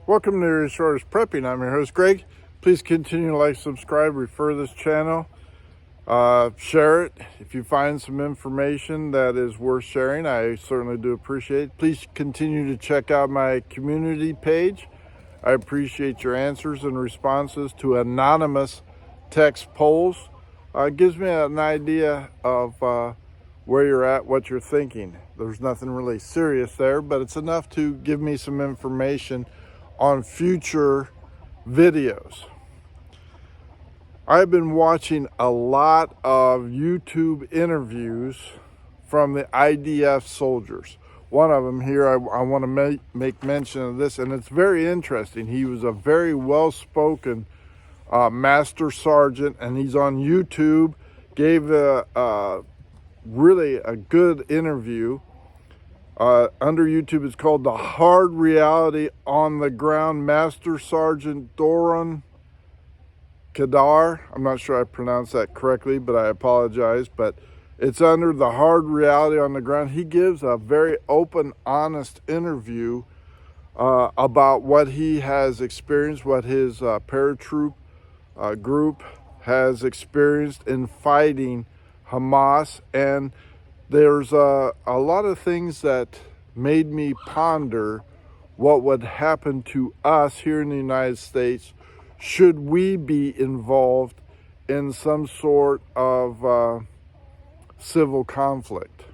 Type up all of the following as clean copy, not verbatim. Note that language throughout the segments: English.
Welcome to Resource Prepping. I'm your host, Greg. Please continue to like, subscribe, refer this channel, share it. If you find some information that is worth sharing, I certainly do appreciate it. Please continue to check out my community page. I appreciate your answers and responses to anonymous text polls. It gives me an idea of where you're at, what you're thinking. There's nothing really serious there, but it's enough to give me some information on future videos. I've been watching a lot of YouTube interviews from the IDF soldiers. One of them here, I want to make mention of this, and it's very interesting. He was a very well-spoken master sergeant, and he's on YouTube, gave really a good interview. Under YouTube, it's called The Hard Reality on the Ground. Master Sergeant Doran Kadar. I'm not sure I pronounced that correctly, but I apologize. But it's under The Hard Reality on the Ground. He gives a very open, honest interview about what he has experienced, what his paratroop group has experienced in fighting Hamas. And there's a lot of things that made me ponder what would happen to us here in the United States should we be involved in some sort of civil conflict.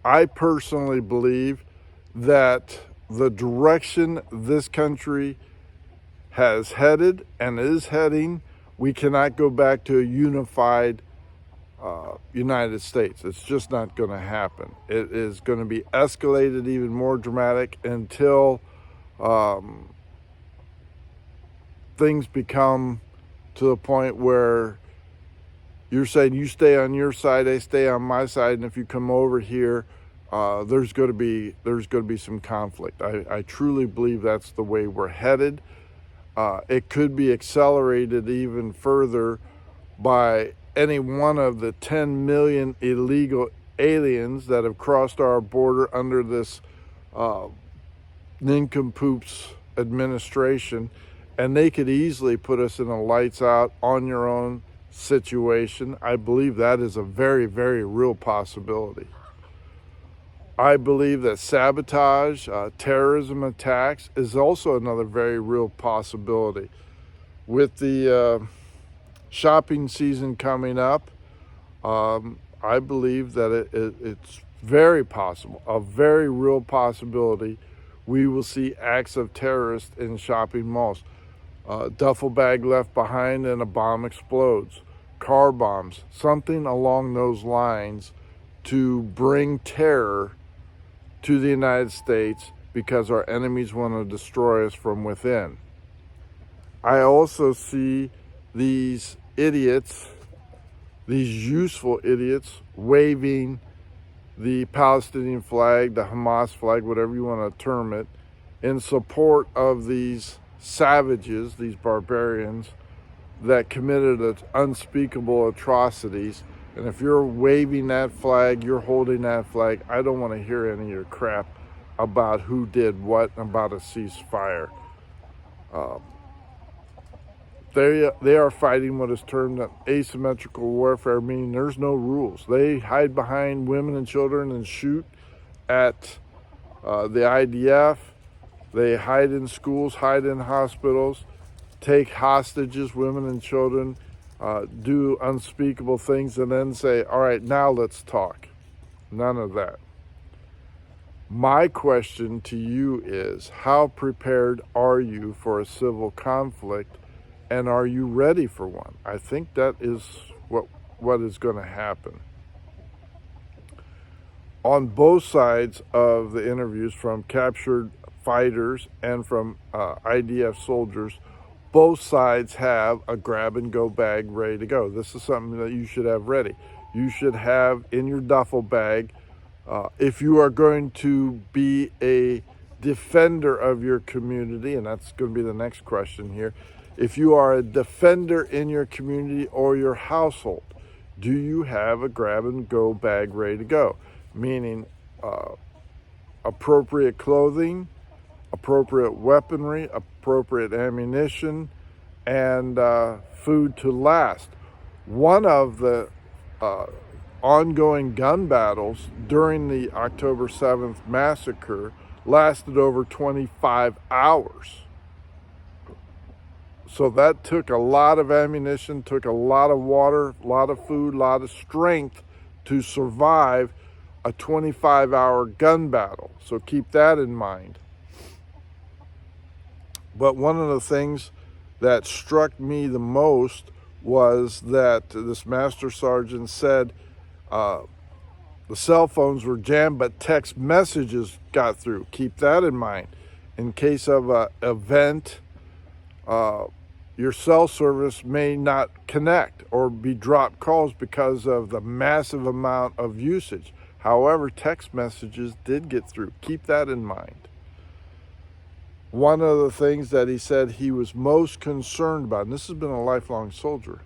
I personally believe that the direction this country has headed and is heading, we cannot go back to a unified United States. It's just not going to happen. It is going to be escalated even more dramatic until things become to the point where you're saying you stay on your side, I stay on my side, and if you come over here, there's going to be some conflict. I truly believe that's the way we're headed. It could be accelerated even further by any one of the 10 million illegal aliens that have crossed our border under this nincompoop's administration, and they could easily put us in a lights out, on your own situation. I believe that is a very, very real possibility. I believe that sabotage, terrorism attacks is also another very real possibility. With the shopping season coming up, I believe that it's very possible, a very real possibility, we will see acts of terrorists in shopping malls. Duffel bag left behind and a bomb explodes. Car bombs, something along those lines to bring terror to the United States because our enemies want to destroy us from within. I also see these idiots, these useful idiots, waving the Palestinian flag, the Hamas flag, whatever you want to term it, in support of these savages, these barbarians that committed unspeakable atrocities. And if you're waving that flag, you're holding that flag, I don't want to hear any of your crap about who did what about a ceasefire. They are fighting what is termed an asymmetrical warfare, meaning there's no rules. They hide behind women and children and shoot at the IDF. They hide in schools, hide in hospitals, take hostages, women and children, do unspeakable things, and then say, all right, now let's talk. None of that. My question to you is, how prepared are you for a civil conflict? And are you ready for one? I think that is what is going to happen. On both sides of the interviews, from captured fighters and from IDF soldiers, both sides have a grab-and-go bag ready to go. This is something that you should have ready. You should have in your duffel bag, if you are going to be a defender of your community, and that's going to be the next question here. If you are a defender in your community or your household, do you have a grab-and-go bag ready to go? Meaning appropriate clothing, appropriate weaponry, appropriate ammunition, and food to last. One of the ongoing gun battles during the October 7th massacre lasted over 25 hours. So that took a lot of ammunition, took a lot of water, a lot of food, a lot of strength to survive a 25-hour gun battle. So keep that in mind. But one of the things that struck me the most was that this master sergeant said the cell phones were jammed, but text messages got through. Keep that in mind. In case of an event, your cell service may not connect or be dropped calls because of the massive amount of usage. However, text messages did get through. Keep that in mind. One of the things that he said he was most concerned about, and this has been a lifelong soldier,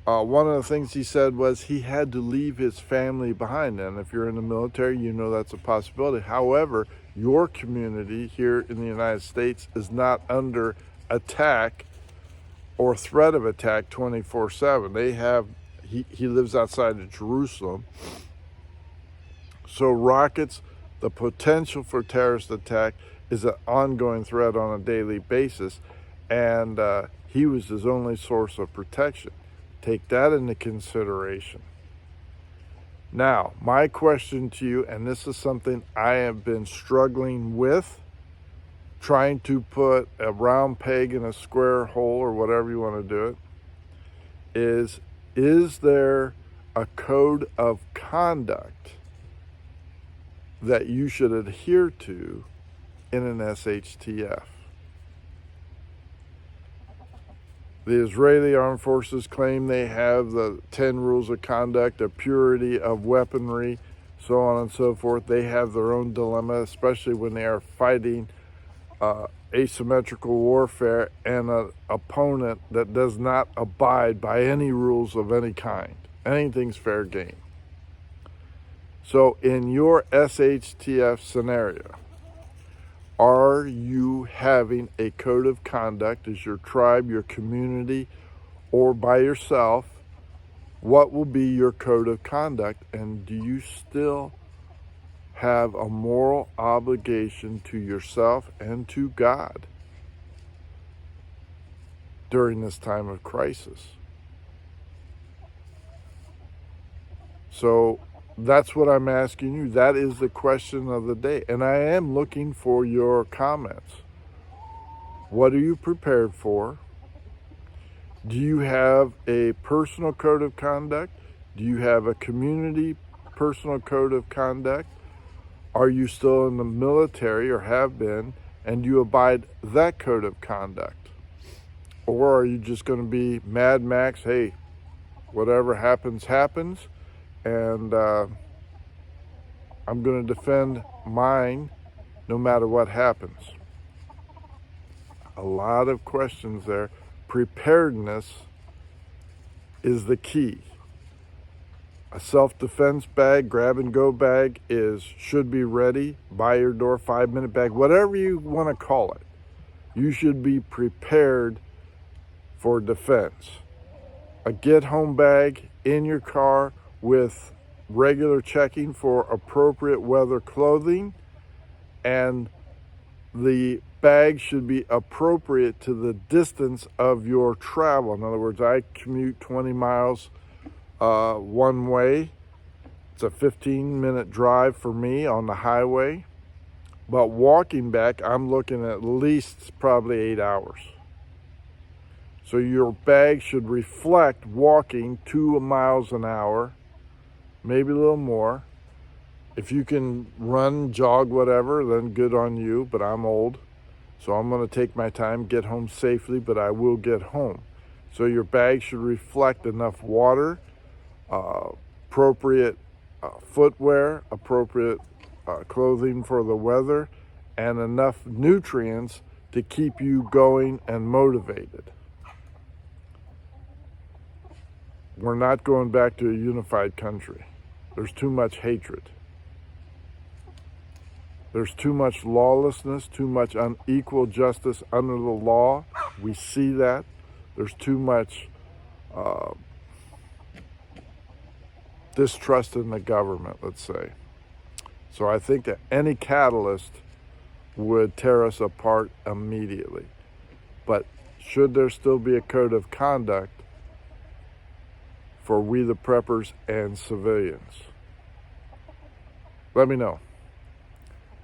one of the things he said was he had to leave his family behind. And if you're in the military, you know that's a possibility. However, your community here in the United States is not under attack or threat of attack 24/7. They have, he lives outside of Jerusalem. So rockets, the potential for terrorist attack is an ongoing threat on a daily basis. And he was his only source of protection. Take that into consideration. Now, my question to you, and this is something I have been struggling with, trying to put a round peg in a square hole, or whatever you want to do it, is there a code of conduct that you should adhere to in an SHTF? The Israeli Armed Forces claim they have the 10 rules of conduct, the purity of weaponry, so on and so forth. They have their own dilemma, especially when they are fighting asymmetrical warfare and an opponent that does not abide by any rules of any kind. Anything's fair game. So in your SHTF scenario, are you having a code of conduct as your tribe, your community, or by yourself? What will be your code of conduct? And do you still have a moral obligation to yourself and to God during this time of crisis? So that's what I'm asking you. That is the question of the day. And I am looking for your comments. What are you prepared for? Do you have a personal code of conduct? Do you have a community personal code of conduct? Are you still in the military or have been, and do you abide that code of conduct? Or are you just going to be Mad Max, hey, whatever happens, happens, and I'm going to defend mine no matter what happens? A lot of questions there. Preparedness is the key. A self-defense bag, grab-and-go bag should be ready, by your door, 5-minute bag, whatever you want to call it. You should be prepared for defense. A get-home bag in your car with regular checking for appropriate weather clothing, and the bag should be appropriate to the distance of your travel. In other words, I commute 20 miles one way. It's a 15-minute drive for me on the highway, but walking back, I'm looking at least probably 8 hours. So your bag should reflect walking 2 miles an hour, maybe a little more. If you can run, jog, whatever, then good on you, but I'm old, so I'm going to take my time, get home safely, but I will get home. So your bag should reflect enough water, appropriate footwear, appropriate clothing for the weather, and enough nutrients to keep you going and motivated. We're not going back to a unified country. There's too much hatred. There's too much lawlessness, too much unequal justice under the law. We see that. There's too much distrust in the government, let's say. So I think that any catalyst would tear us apart immediately. But should there still be a code of conduct for we the preppers and civilians? Let me know.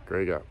Greg out.